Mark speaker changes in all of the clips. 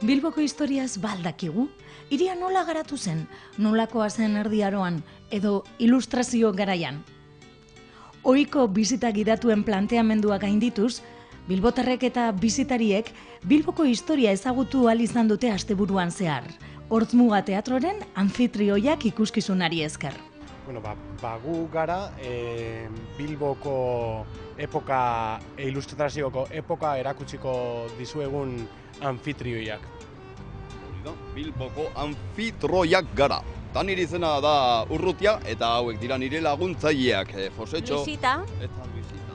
Speaker 1: Bilboko historiaz baldakigu, hiria nola garatu zen, nolakoa zen Erdi Aroan, edo ilustrazio garaian. Ohiko bisita gidatuen planteamendua gaindituz, bilbotarrek eta bisitariek Bilboko historia ezagutu ahal izan dute asteburuan zehar. Hortzmuga teatroren anfitrioiak ikuskizunari esker.
Speaker 2: Bueno, gu gara Bilboko epoka, ilustrazioko epoka erakutsiko dizuegun anfitrioiak.
Speaker 3: Bilboko anfitrioiak gara. Ta nire izena da Urrutia eta hauek dira nire laguntzaileak, Josetxo
Speaker 4: Luisita.
Speaker 3: eta Luisita.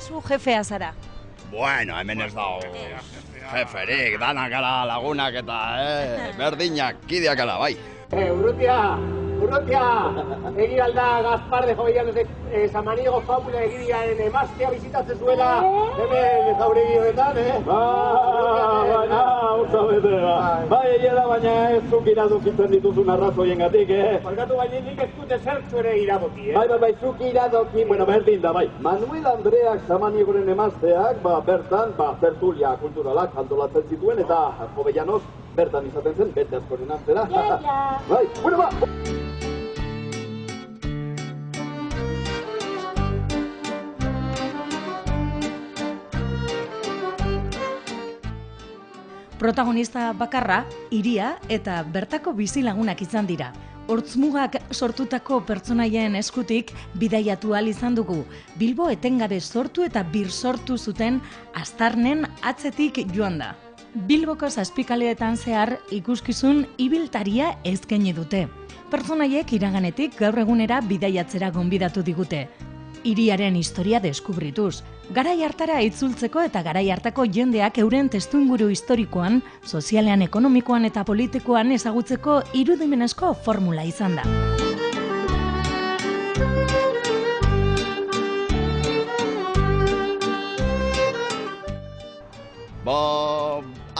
Speaker 4: Zu jefea zara.
Speaker 3: Bueno, hemen ez dago jeferik, danak gara lagunak eta berdinak, kideak gara, bai.
Speaker 5: Urrutia! Egi alda Gaspar de Jovellanos de Samaniego Fabula egidiaren emaztea bizitatzen zuela hemen jauregi honetan, Bai, egia da, baina ez zuk iradokitzen dituzun arrazoiengatik, Barkatu baina nik ez dute zertzu ere iradoki, Bai, zuk iradoki, bueno, berdin da, bai. Manuel Andreak Samaniegoren emazteak, bertan, tertulia kulturalak antolatzen zituen, eta Jovellanos bertan izaten zen, bete askoren antzera. Bai, bueno, ba!
Speaker 1: Protagonista bakarra, hiria eta bertako bizilagunak izan dira. Hortzmugak sortutako pertsonaien eskutik bidaiatu ahal izan dugu. Bilbo etengabe sortu eta birsortu zuten aztarnen atzetik joan da. Bilboko zazpikaleetan zehar ikuskizun ibiltaria eskaini dute. Pertsonaiek iraganetik gaur egunera bidaiatzera gonbidatu digute. Hiriaren historia deskubrituz, garai hartara itzultzeko eta garai hartako jendeak euren testuinguru historikoan, sozialean, ekonomikoan eta politikoan ezagutzeko irudimenezko formula izan da.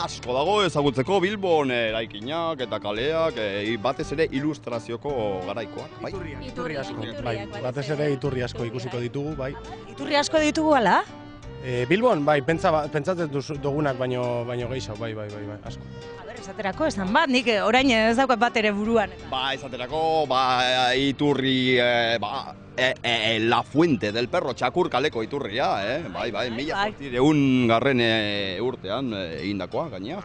Speaker 3: Asko dago ezagutzeko Bilbon eraikinak eta kaleak, batez ere ilustrazioko garaikoak, bai?
Speaker 2: Iturri asko, bai. Batez ere iturri asko ikusiko ditugu, bai.
Speaker 4: Iturri asko ditugu ala?
Speaker 2: Bilbon, bai, pentsatzen dugunak baino gehiago, bai, asko.
Speaker 4: Esaterako, esan bat, nik orain ez daukat bat ere buruan.
Speaker 3: Esaterako, iturri, La Fuente del Perro, Txakur kaleko iturria, bai, 1800 urtean egindakoa, gainea.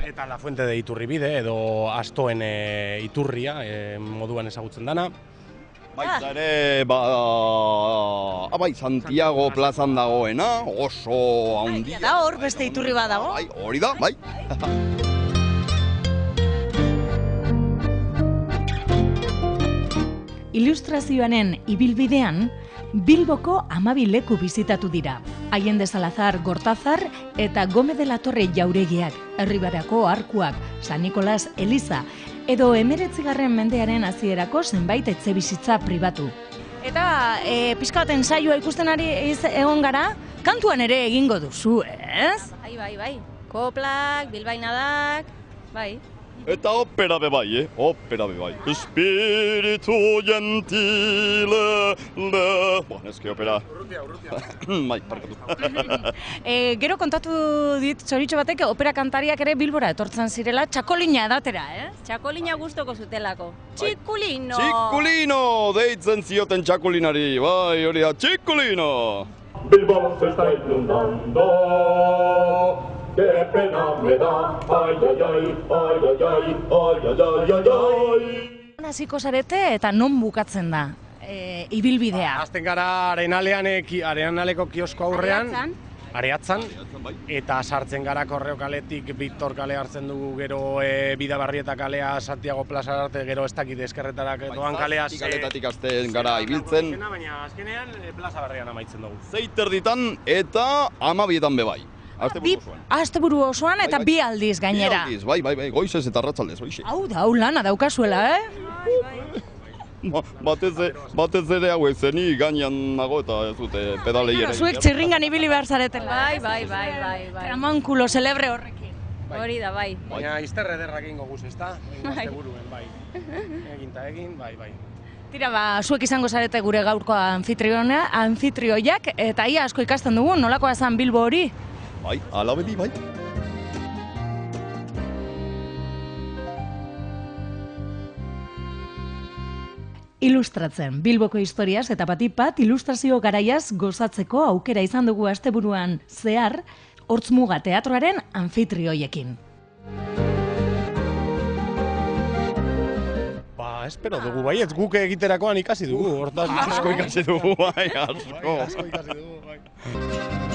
Speaker 2: Eta La Fuente de Iturribide, edo Astoen iturria moduan ezagutzen dana.
Speaker 3: Baita ere, Santiago plazan dagoena, oso handia.
Speaker 4: Da hor, beste iturri bat dago?
Speaker 3: Hori da, bai.
Speaker 1: Ilustrazioaren ibilbidean, Bilboko 12 leku bizitatu dira. Allende Salazar Gortazar eta Gómez de la Torre jauregiak, Erribarako arkuak, San Nikolas Eliza, edo 19. mendearen hasierako zenbait etxebizitza pribatu.
Speaker 4: Eta pixka baten saioa ikusten ari egon gara, kantuan ere egingo duzu, ez? Bai. Koplak, bilbainadak, bai.
Speaker 3: Eta opera be bai, opera be bai. Espiritu gentile, eske opera. Urrutia. Bai, parkatu.
Speaker 4: Gero kontatu dit txoritxo batek opera kantariak ere Bilbora etortzen zirela, txakolina edatera, ez? Txakolina gustoko zutelako. Txikulino!
Speaker 3: Txikulino! Deitzen zioten txakulinari, bai, hori da, txikulino!
Speaker 5: Bilbo se está inundando. ¡Qué pena me da! ¡Ay!
Speaker 4: Hasiko zarete eta non bukatzen da ibilbidea?
Speaker 2: Hasten gara Arenaleko kiosko aurrean, Areatzan, eta sartzen gara Korreo kaletik Victor kale hartzen dugu, gero Bidabarrieta kalea Santiago plaza arte, gero ez dakit eskerretarak doan kalea.
Speaker 3: Kaletatik hasten gara ibiltzen.
Speaker 2: Baina azkenean plaza barrian amaitzen dugu.
Speaker 3: 6:00 eta 12:00 bebai.
Speaker 4: Asteburu osoan eta bi aldiz gainera.
Speaker 3: Bai, goizez eta arratsaldez, hoixe.
Speaker 4: Hau lana daukazuela,
Speaker 3: Batez ere hau ezeni gainean nago eta ez dute pedalei ere.
Speaker 4: Zuek txirringan ibili behar zaretela.
Speaker 6: Bai.
Speaker 4: Tramankulo celebre horrekin.
Speaker 6: Hori da, bai.
Speaker 2: Baina izterre ederrak egingo guz, ezta? Asteburuen, bai. Egin, bai.
Speaker 4: Tira, zuek izango zarete gure gaurko anfitrioiak, eta ia asko ikasten dugu, nolakoa zen Bilbo hori?
Speaker 3: Bai, alabedi, bai.
Speaker 1: ilustratzen. Bilboko historiaz eta batik bat ilustrazio garaiaz gozatzeko aukera izan dugu asteburuan zehar, Hortzmuga teatroaren anfitrioiekin.
Speaker 2: Espero dugu, baietz guk egiterakoan ikasi dugu, hortaz
Speaker 3: asko ikasi dugu, bai, asko.
Speaker 2: Asko ikasi dugu, bai.